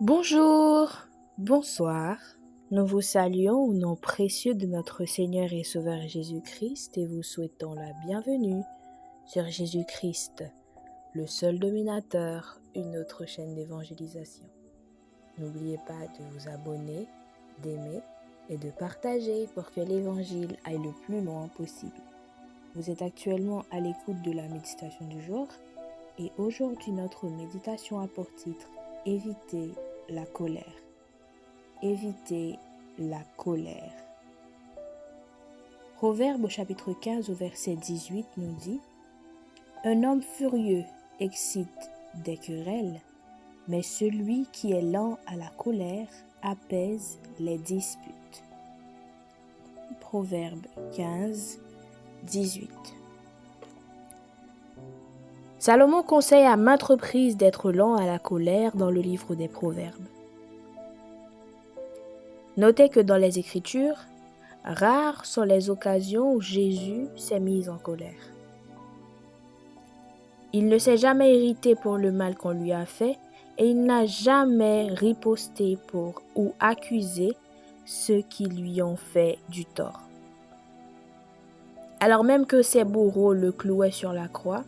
Bonjour, bonsoir. Nous vous saluons au nom précieux de notre Seigneur et Sauveur Jésus-Christ et vous souhaitons la bienvenue sur Jésus-Christ, le seul dominateur, une autre chaîne d'évangélisation. N'oubliez pas de vous abonner, d'aimer et de partager pour que l'évangile aille le plus loin possible. Vous êtes actuellement à l'écoute de la méditation du jour et aujourd'hui notre méditation a pour titre « Éviter la colère ». Éviter la colère. Proverbe au chapitre 15 au verset 18 nous dit « Un homme furieux excite des querelles, mais celui qui est lent à la colère apaise les disputes. » Proverbe 15, 18. Salomon conseille à maintes reprises d'être lent à la colère dans le livre des Proverbes. Notez que dans les Écritures, rares sont les occasions où Jésus s'est mis en colère. Il ne s'est jamais irrité pour le mal qu'on lui a fait et il n'a jamais riposté pour ou accusé ceux qui lui ont fait du tort. Alors même que ses bourreaux le clouaient sur la croix,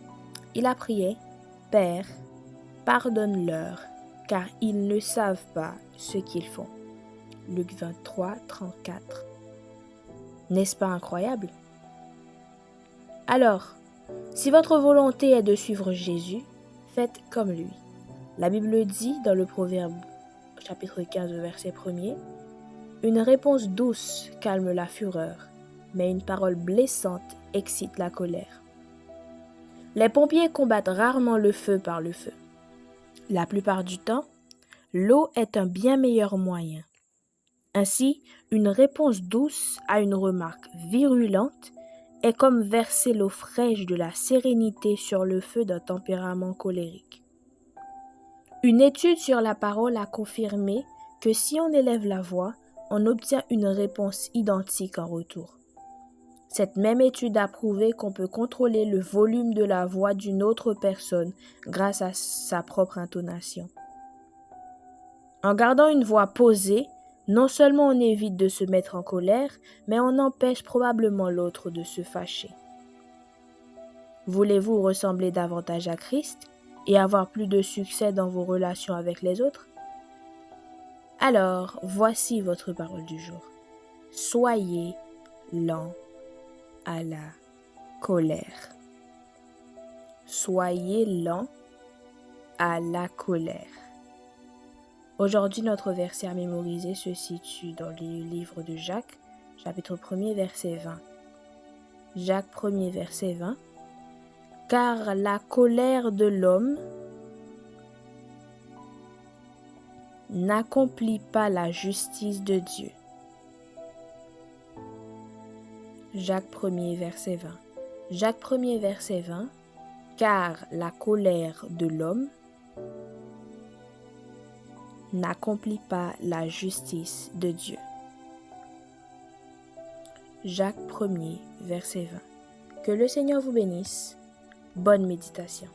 il a prié « Père, pardonne-leur, car ils ne savent pas ce qu'ils font. » Luc 23, 34. N'est-ce pas incroyable? Alors, si votre volonté est de suivre Jésus, faites comme lui. La Bible dit dans le Proverbe, chapitre 15, verset 1er, « Une réponse douce calme la fureur, mais une parole blessante excite la colère. » Les pompiers combattent rarement le feu par le feu. La plupart du temps, l'eau est un bien meilleur moyen. Ainsi, une réponse douce à une remarque virulente est comme verser l'eau fraîche de la sérénité sur le feu d'un tempérament colérique. Une étude sur la parole a confirmé que si on élève la voix, on obtient une réponse identique en retour. Cette même étude a prouvé qu'on peut contrôler le volume de la voix d'une autre personne grâce à sa propre intonation. En gardant une voix posée, non seulement on évite de se mettre en colère, mais on empêche probablement l'autre de se fâcher. Voulez-vous ressembler davantage à Christ et avoir plus de succès dans vos relations avec les autres? Alors, voici votre parole du jour. Soyez lents à la colère. Soyez lents à la colère. Aujourd'hui, notre verset à mémoriser se situe dans le livre de Jacques, chapitre 1er, verset 20. Jacques 1er, verset 20. « Car la colère de l'homme n'accomplit pas la justice de Dieu. » Jacques 1er, verset 20. Jacques 1er, verset 20. « Car la colère de l'homme n'accomplit pas la justice de Dieu. » Jacques 1er, verset 20. Que le Seigneur vous bénisse. Bonne méditation.